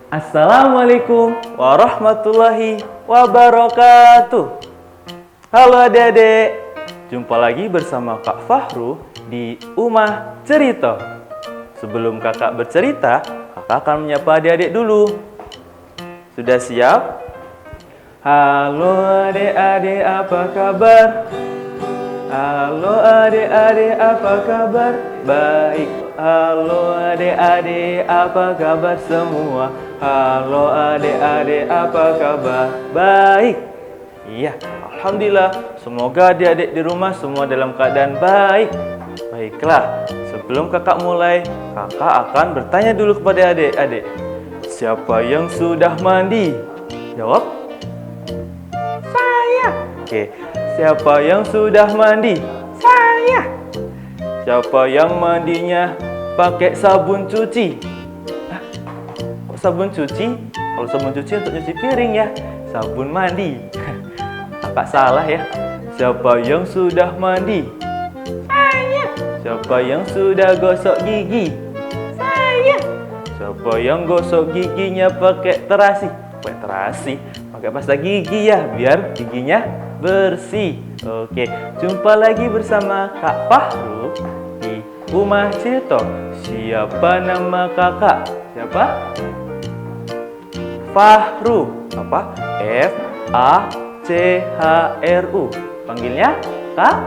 Assalamualaikum warahmatullahi wabarakatuh. Halo adik-adik, jumpa lagi bersama Kak Fahru di Umah Cerita. Sebelum kakak bercerita, kakak akan menyapa adik-adik dulu. Sudah siap? Halo adik-adik, apa kabar? Halo adik-adik, apa kabar? Baik. Halo adik-adik, apa kabar semua? Halo adik-adik, apa kabar? Baik. Iya, alhamdulillah. Semoga adik-adik di rumah semua dalam keadaan baik. Baiklah, sebelum kakak mulai, kakak akan bertanya dulu kepada adik-adik. Siapa yang sudah mandi? Jawab. Saya. Oke, siapa yang sudah mandi? Saya. Siapa yang mandinya pakai sabun cuci? Kok sabun cuci? Kalau sabun cuci untuk cuci piring ya. Sabun mandi. Kakak salah ya. Siapa yang sudah mandi? Saya. Siapa yang sudah gosok gigi? Saya. Siapa yang gosok giginya pakai terasi? Pakai terasi? Pakai pasta gigi ya, biar giginya bersih. Oke, jumpa lagi bersama Kak Fahru di Umah Cerita. Siapa nama kakak? Siapa? Fahru. Apa? F-A-C-H-R-U. Panggilnya Kak?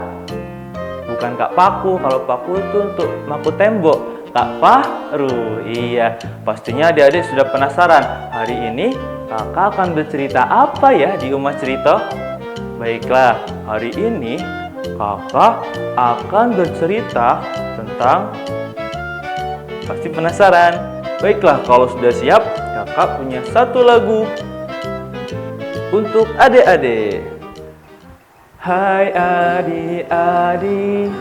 Bukan Kak Paku. Kalau Paku itu untuk maku tembok. Kak Fahru. Iya, pastinya adik-adik sudah penasaran. Hari ini kakak akan bercerita apa ya di Umah Cerita? Baiklah, hari ini kakak akan bercerita tentang, pasti penasaran. Baiklah, kalau sudah siap, kakak punya satu lagu untuk adik-adik. Hai adik-adik,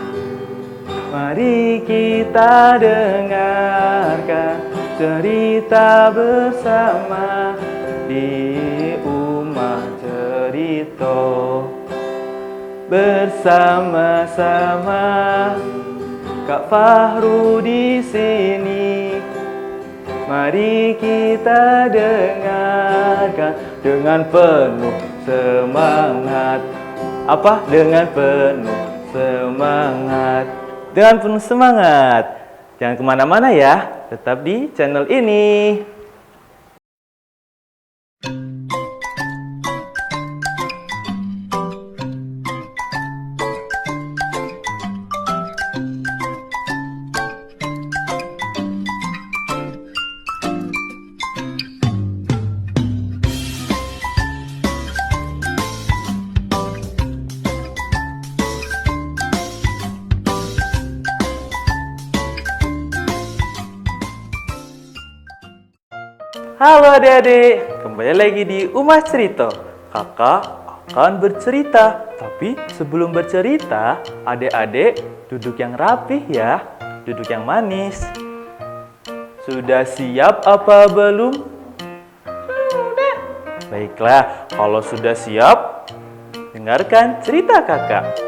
mari kita dengarkan cerita bersama di Umah Cerita. Bersama-sama Kak Fahru di sini. Mari kita dengarkan dengan penuh semangat. Apa? Dengan penuh semangat. Dengan penuh semangat. Jangan kemana-mana ya, tetap di channel ini. Halo adik-adik, kembali lagi di Umah Cerita. Kakak akan bercerita, tapi sebelum bercerita, adik-adik duduk yang rapih ya, duduk yang manis. Sudah siap apa belum? Sudah. Baiklah, kalau sudah siap, dengarkan cerita kakak.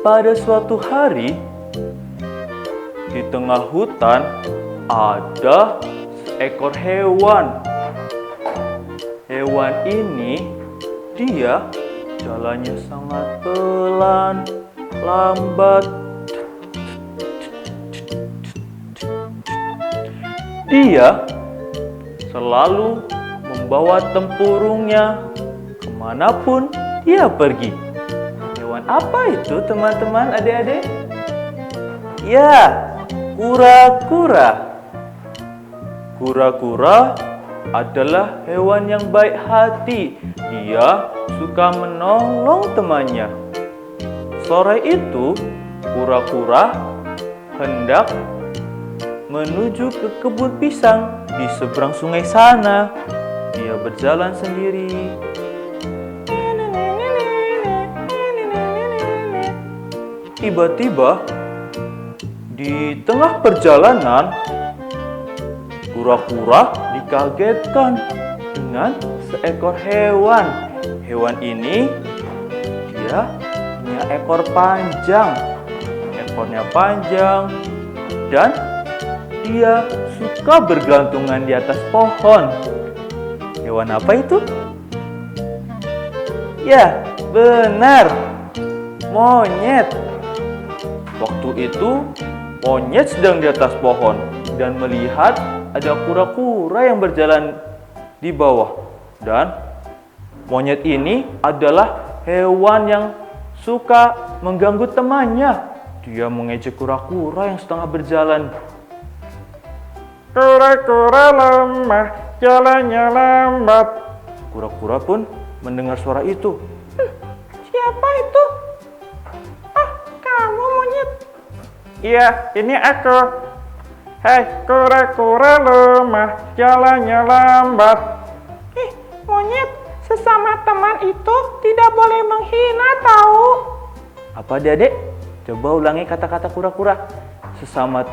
Pada suatu hari, di tengah hutan, ada seekor hewan. Hewan ini dia jalannya sangat pelan, lambat. Dia selalu membawa tempurungnya kemanapun dia pergi. Hewan apa itu teman-teman adik-adik? Ya, kura-kura. Kura-kura adalah hewan yang baik hati. Dia suka menolong temannya. Sore itu, kura-kura hendak menuju ke kebun pisang di seberang sungai sana. Dia berjalan sendiri. Tiba-tiba, di tengah perjalanan, kura-kura dikagetkan dengan seekor hewan. Hewan ini dia punya ekor panjang. Ekornya panjang dan dia suka bergelantungan di atas pohon. Hewan apa itu? Ya, benar. Monyet. Waktu itu, monyet sedang di atas pohon dan melihat ada kura-kura yang berjalan di bawah. Dan monyet ini adalah hewan yang suka mengganggu temannya. Dia mengejek kura-kura yang setengah berjalan. Kura-kura lemah, jalannya lambat. Kura-kura pun mendengar suara itu. Siapa itu? Ah, kamu monyet. Iya, ini aku. Hei, kura-kura lemah, jalannya lambat. Monyet, sesama teman itu tidak boleh menghina tahu. Apa adik-adik? Coba ulangi kata-kata kura-kura. Sesama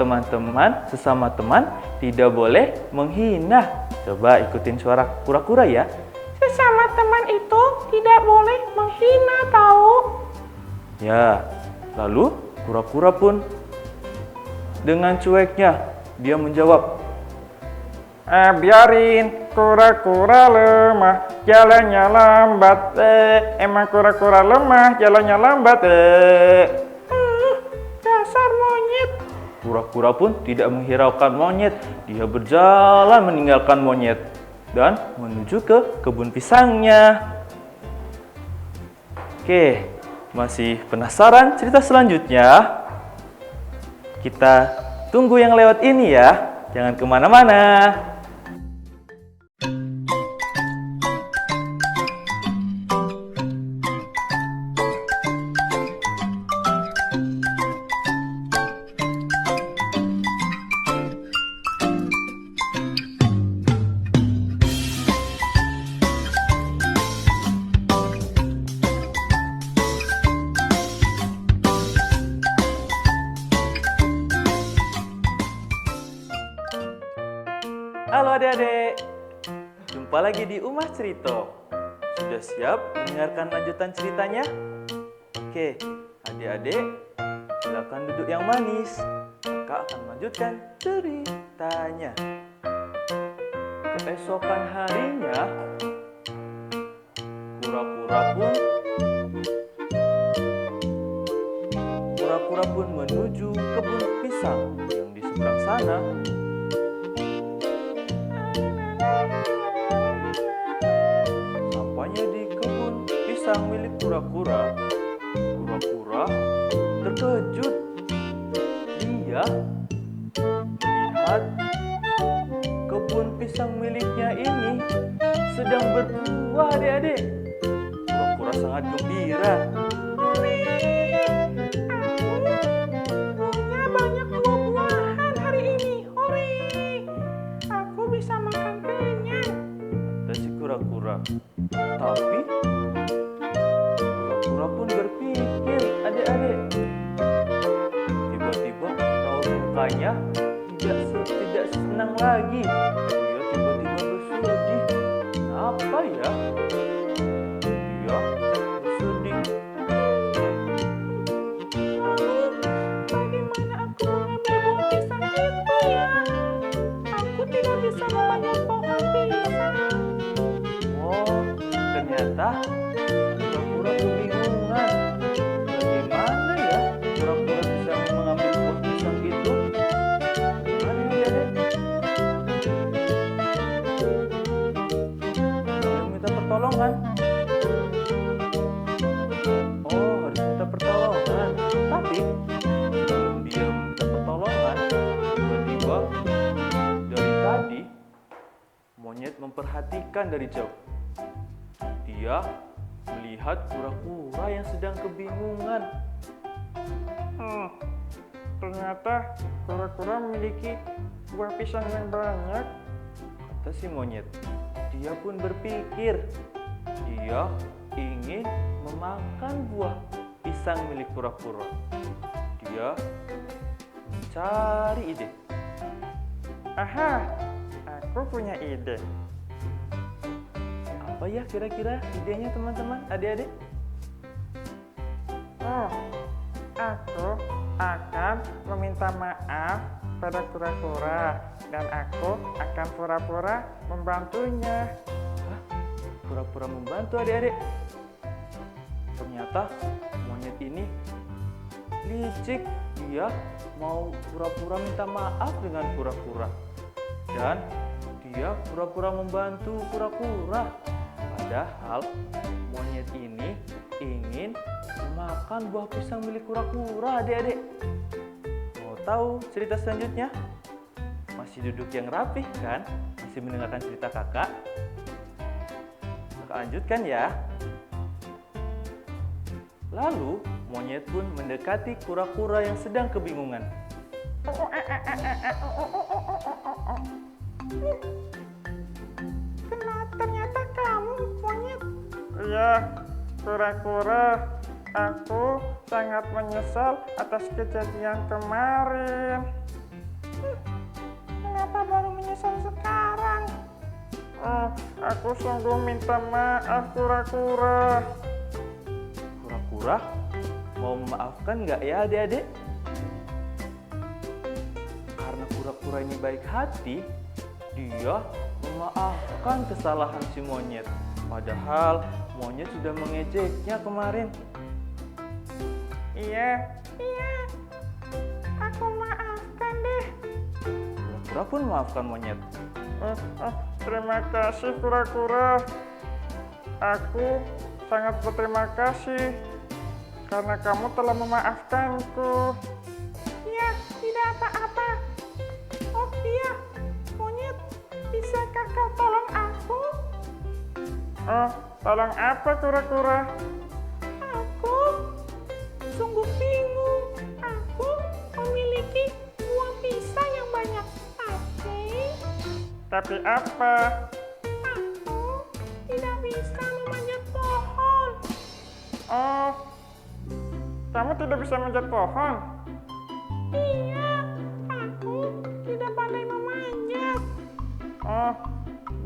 teman tidak boleh menghina. Coba ikutin suara kura-kura ya. Sesama teman itu tidak boleh menghina tahu. Ya, lalu kura-kura pun dengan cueknya dia menjawab, biarin kura-kura lemah, jalannya lambat. Emang kura-kura lemah, jalannya lambat. Dasar monyet. Kura-kura pun tidak menghiraukan monyet. Dia berjalan meninggalkan monyet dan menuju ke kebun pisangnya. Oke, masih penasaran cerita selanjutnya? Kita tunggu yang lewat ini ya. Jangan kemana-mana. Halo adik-adik, jumpa lagi di Umah Cerito. Sudah siap mendengarkan lanjutan ceritanya? Oke, adik-adik, silakan duduk yang manis. Kakak akan melanjutkan ceritanya. Keesokan harinya, kura-kura pun menuju kebun pisang yang di seberang sana. Sampainya di kebun pisang milik kura-kura, kura-kura terkejut. Dia melihat kebun pisang miliknya ini sedang berbuah, adik-adik. Kura-kura sangat gembira. Punya banyak buah-buahan hari ini. Hore! Aku bisa makan kenyang, kata si kura-kura. Tapi kura-kura pun berpikir, adik-adik. Tiba-tiba raut mukanya tidak senang lagi. Dia tiba-tiba bersedih. Apa ya? Dia bersedih. Bagaimana aku mengambil buah pisang itu ya? Aku tidak bisa memanjat pohon pisang. Oh, ternyata kura-kura kebingungan. Bagaimana ya kura-kura bisa mengambil buah pisang itu? Gimana ya, Dek? Harus minta pertolongan. Oh, harus minta pertolongan. Tapi sebelum dia minta pertolongan, tiba-tiba dari tadi monyet memperhatikan dari jauh. Dia melihat kura-kura yang sedang kebingungan. Ternyata kura-kura memiliki buah pisang yang banyak, kata si monyet. Dia pun berpikir, dia ingin memakan buah pisang milik kura-kura. Dia mencari ide. Aha, aku punya ide. Apa ya kira-kira idenya teman-teman, adik-adik? Oh, aku akan meminta maaf pada kura-kura dan aku akan pura-pura membantunya. Hah? Pura-pura membantu adik-adik? Ternyata monyet ini licik. Dia mau pura-pura minta maaf dengan kura-kura. Dan dia pura-pura membantu kura-kura. Padahal monyet ini ingin memakan buah pisang milik kura-kura, adik-adik. Mau tahu cerita selanjutnya? Masih duduk yang rapih kan? Masih mendengarkan cerita kakak? Kakak lanjutkan ya. Lalu monyet pun mendekati kura-kura yang sedang kebingungan. Ternyata kamu monyet. Iya, kura-kura. Aku sangat menyesal atas kejadian kemarin. Kenapa baru menyesal sekarang? Aku sungguh minta maaf, kura-kura. Kura-kura mau memaafkan nggak ya adik-adik? Karena kura-kura ini baik hati, dia memaafkan kesalahan si monyet. Padahal monyet sudah mengejeknya kemarin. Iya, aku maafkan deh. Kura-kura pun memaafkan monyet. Terima kasih, kura-kura. Aku sangat berterima kasih karena kamu telah memaafkanku. Iya, tidak apa-apa. Oh iya, monyet, bisakah kau tolong aku? Tolong apa, kura-kura? Aku sungguh bingung. Aku memiliki buah pisang yang banyak. Tapi apa? Aku tidak bisa memanjat pohon. Oh, kamu tidak bisa manjat pohon? Iya, aku tidak pandai memanjat. Oh,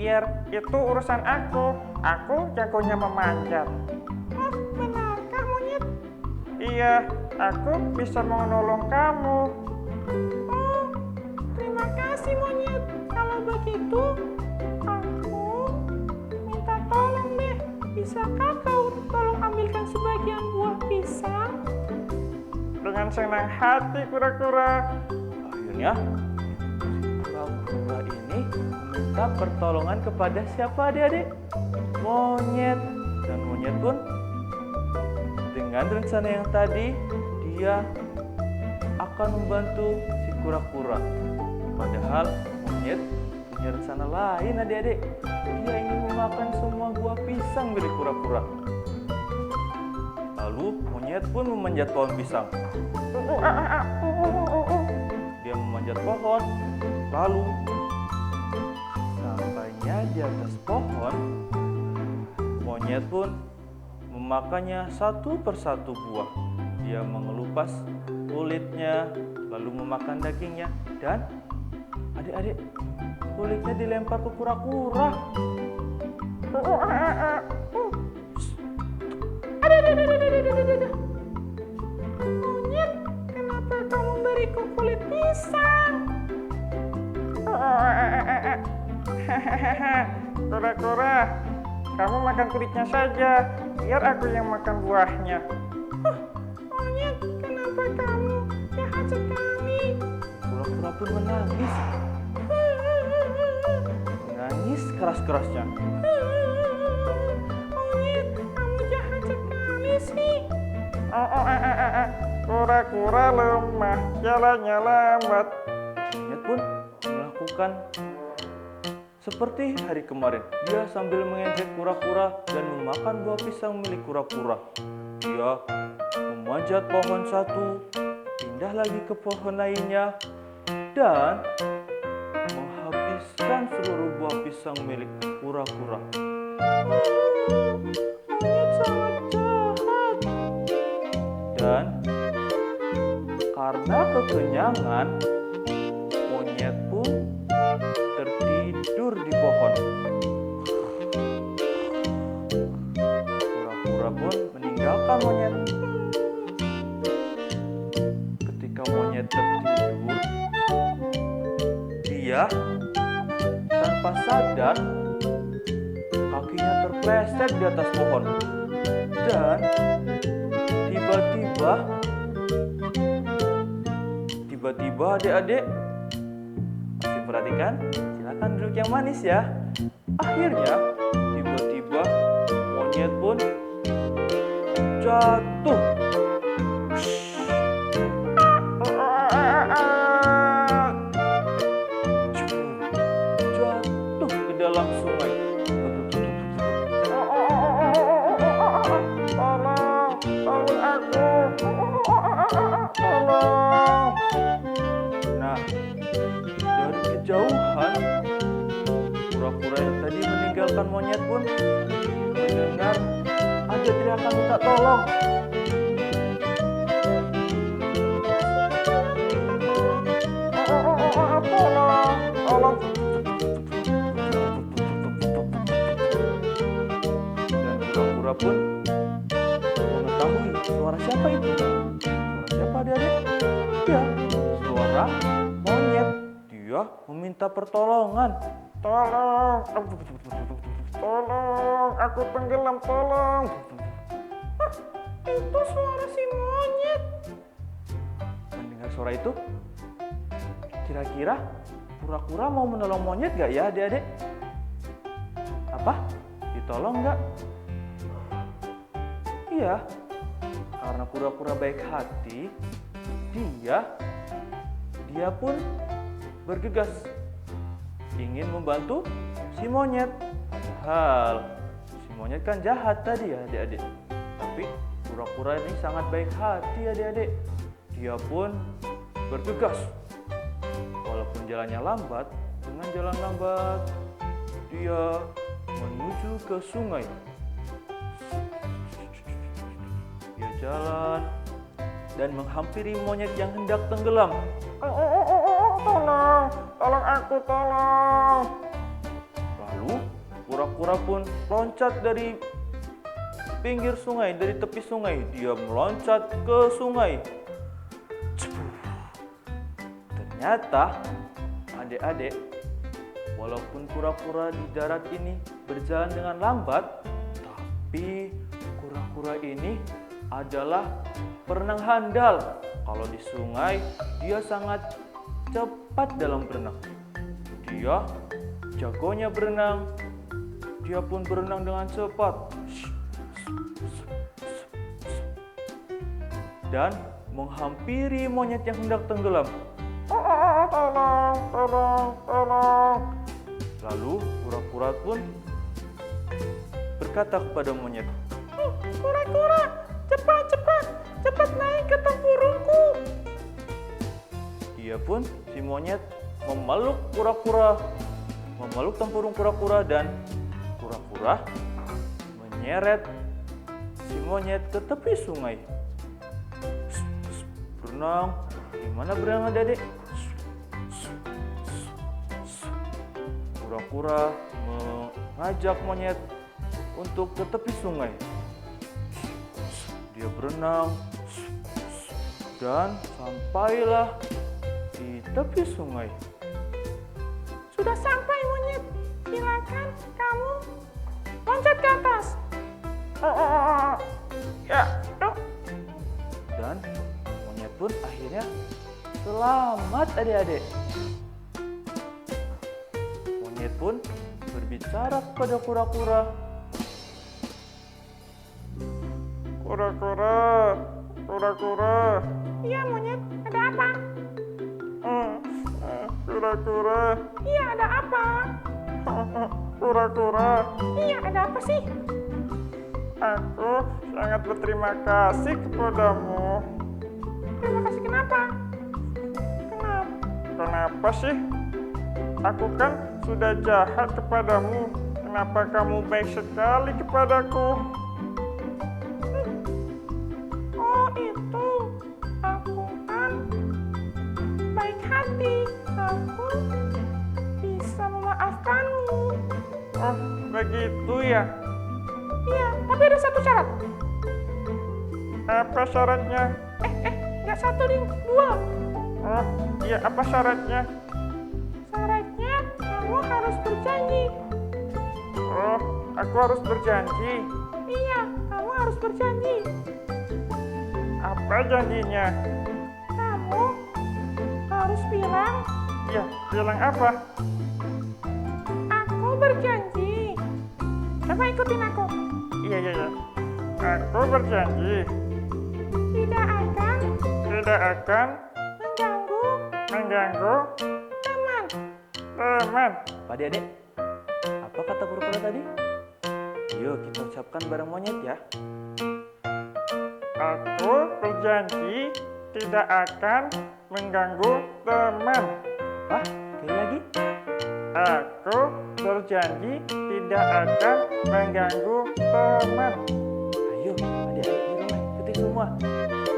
biar itu urusan aku. Aku jagonya memanjat. Oh, benarkah monyet? Iya, aku bisa menolong kamu. Oh, terima kasih monyet. Kalau begitu, aku minta tolong deh. Bisakah kau tolong ambilkan sebagian buah pisang? Dengan senang hati, kura-kura. Akhirnya, kura-kura ini meminta pertolongan kepada siapa adik-adik? Monyet. Dan monyet pun dengan rencana yang tadi, dia akan membantu si kura-kura. Padahal monyet punya rencana lain adik-adik. Dia ingin memakan semua buah pisang milik kura-kura. Lalu monyet pun memanjat pohon pisang. Dia memanjat pohon, lalu sampainya di atas pohon, monyet pun memakannya satu persatu buah. Dia mengelupas kulitnya, lalu memakan dagingnya, dan adik-adik, kulitnya dilempar ke kura-kura. Monyet, kenapa kau memberiku kulit pisang? Kura-kura, kamu makan kulitnya saja, biar aku yang makan buahnya. Monyet, kenapa kamu jahat sekali? Kura-kura pun menangis. Menangis keras-kerasnya. Monyet, kamu jahat sekali sih. Kura-kura lemah, jalannya lambat. Monyet pun melakukan seperti hari kemarin. Dia sambil mengejek kura-kura dan memakan buah pisang milik kura-kura. Dia memanjat pohon satu, pindah lagi ke pohon lainnya, dan menghabiskan seluruh buah pisang milik kura-kura. Monyet sangat jahat. Dan karena kekenyangan, monyet pun tertidur di pohon. Kura-kura pun meninggalkan monyet. Ketika monyet tertidur, dia dia tanpa sadar kakinya terpleset di atas pohon. Dan tiba-tiba adik-adik masih perhatikan? Silakan duduk yang manis ya. Akhirnya tiba-tiba monyet pun jatuh. Jatuh ke dalam sungai. Tolong aku. Tolong. Nah, dari kejauhan, kura-kura yang tadi meninggalkan monyet pun mendengar ada teriakan minta tolong. Tolong. Dan kura-kura pun mengetahui suara siapa itu. Suara siapa adik-adik? Ya, suara monyet. Dia meminta pertolongan. Tolong, aku tenggelam, tolong. Itu suara si monyet. Mendengar suara itu, kira-kira kura-kura mau menolong monyet gak ya adik-adik? Apa? Ditolong gak? Iya, karena kura-kura baik hati, dia pun bergegas ingin membantu si monyet. Padahal si monyet kan jahat tadi ya adik-adik. Tapi kura-kura ini sangat baik hati adik-adik. Dia pun bergegas. Walaupun jalannya lambat, dengan jalan lambat dia menuju ke sungai. Dia jalan dan menghampiri monyet yang hendak tenggelam. Tolong aku, tolong. Lalu kura-kura pun loncat dari pinggir sungai, dari tepi sungai. Dia meloncat ke sungai. Ternyata adik-adik, walaupun kura-kura di darat ini berjalan dengan lambat, tapi kura-kura ini adalah perenang handal. Kalau di sungai, dia sangat cepat dalam berenang. Dia jagonya berenang. Dia pun berenang dengan cepat. Dan menghampiri monyet yang hendak tenggelam. Tolong. Lalu kura-kura pun berkata kepada monyet, Kura-kura, cepat naik ke tempurungku. dia pun si monyet memeluk kura-kura, memeluk tempurung kura-kura, dan kura-kura menyeret si monyet ke tepi sungai. Berenang, gimana berenang adik-adik? Kura-kura mengajak monyet untuk ke tepi sungai. Dia berenang dan sampailah di tepi sungai. Sudah sampai monyet. Silakan kamu loncat ke atas. Ya, dok. Dan monyet pun akhirnya selamat adik-adik. Monyet pun berbicara kepada kura-kura. Kura-kura. Iya monyet, ada apa? Kura-kura. Iya ada apa? Kura-kura. Iya ada apa sih? Aku sangat berterima kasih kepadamu. Terima kasih kenapa? Kenapa sih? Aku kan sudah jahat kepadamu. Kenapa kamu baik sekali kepadaku? Oh itu, aku kan baik hati. Aku bisa memaafkanmu. Oh begitu ya? Iya, tapi ada satu syarat. Apa syaratnya? Nggak satu, ding, dua. Oh, iya apa syaratnya? Syaratnya Aku harus berjanji. Iya, kamu harus berjanji. Apa janjinya? Kamu harus bilang. Ya, bilang apa? Aku berjanji. Coba ikutin aku. Iya. Aku berjanji. Tidak akan mengganggu teman. Pak adik, apa kata kura-kura tadi? Yuk kita ucapkan bareng monyet ya. Aku berjanji tidak akan mengganggu teman. Apa? Sekali lagi. Aku berjanji tidak akan mengganggu teman. Ayo adik-adik di rumah ikuti semua.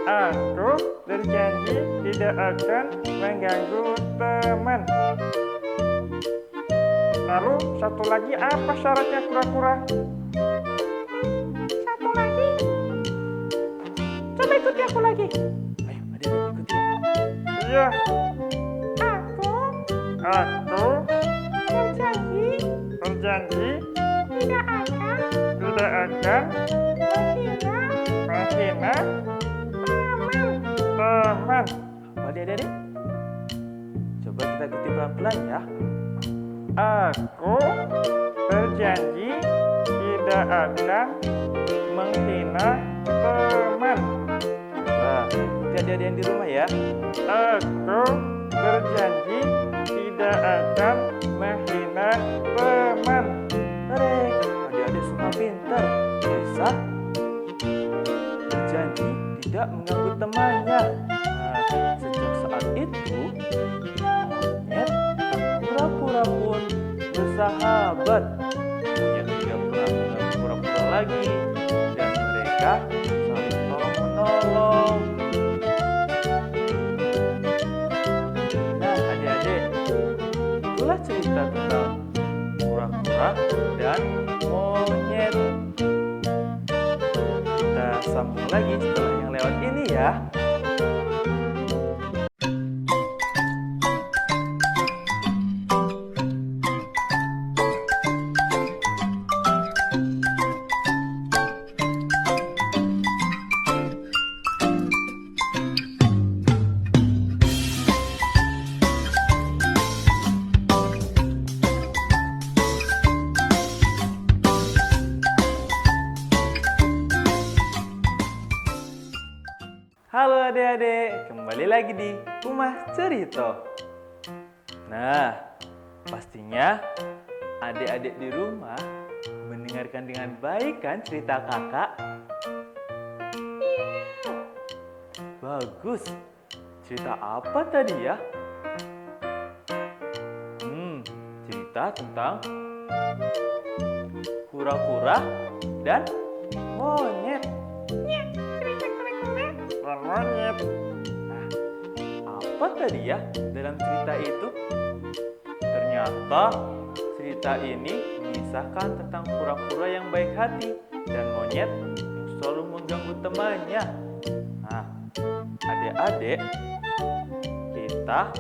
Aku berjanji tidak akan mengganggu teman. Lalu satu lagi apa syaratnya kura-kura? Satu lagi. Coba ikuti aku lagi. Ayo adik-adik ikuti. Iya. Aku berjanji tidak akan menghina teman. Apa adik-adik? Coba kita ikuti pelan-pelan ya. Aku berjanji tidak akan menghina teman. Coba ikuti adik-adik yang di rumah ya. Aku berjanji tidak akan menghina teman. Tarik, adik-adik semua pintar. Bisa berjanji tidak mengganggu temannya. Nah, sejak saat itu, monyet dan kura-kura pun bersahabat. Monyet tidak pernah mengganggu kura-kura lagi, dan mereka saling tolong-menolong. Nah, adik-adik, itulah cerita tentang kura-kura dan monyet. Kita sambung lagi setelah yang lewat ini ya. Halo adik-adik, kembali lagi di Rumah Cerita. Nah, pastinya adik-adik di rumah mendengarkan dengan baik kan cerita kakak? Iya. Bagus. Cerita apa tadi ya? Cerita tentang kura-kura dan monyet. Monyet. Nah, apa tadi ya dalam cerita itu? Ternyata cerita ini mengisahkan tentang kura-kura yang baik hati dan monyet yang selalu mengganggu temannya. Nah, adik-adik, kita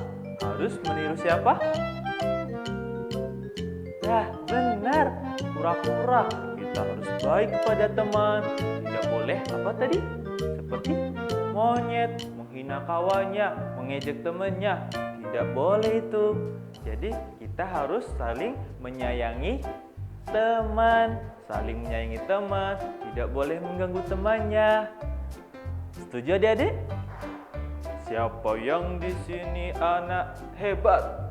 harus meniru siapa? Nah, benar, kura-kura. Kita harus baik kepada teman. Tidak boleh apa tadi? Seperti monyet menghina kawannya, mengejek temannya. Tidak boleh itu. Jadi kita harus saling menyayangi teman, tidak boleh mengganggu temannya. Setuju adik-adik? Siapa yang di sini anak hebat?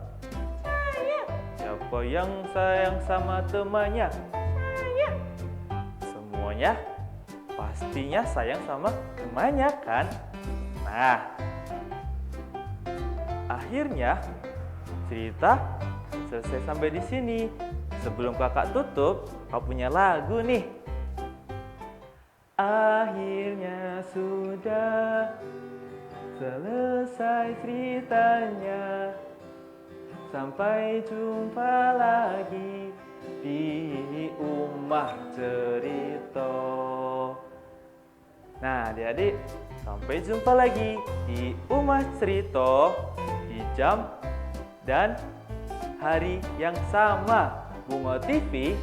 Saya. Siapa yang sayang sama temannya? Saya. Semuanya pastinya sayang sama temannya kan? Nah, akhirnya cerita selesai sampai di sini. Sebelum kakak tutup, kau punya lagu nih. Akhirnya sudah selesai ceritanya. Sampai jumpa lagi di Rumah Cerita. Nah, adik-adik, sampai jumpa lagi di Rumah Cerita di jam dan hari yang sama. Bunga TV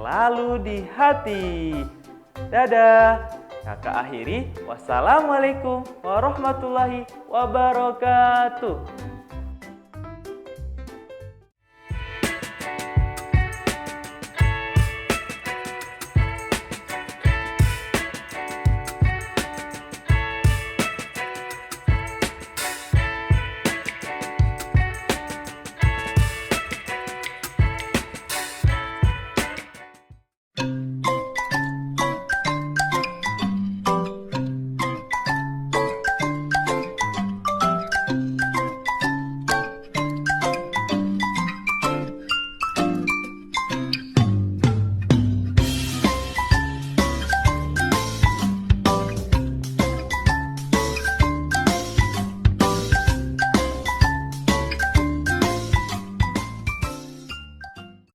selalu di hati. Dadah. Kakak akhiri. Wassalamualaikum warahmatullahi wabarakatuh.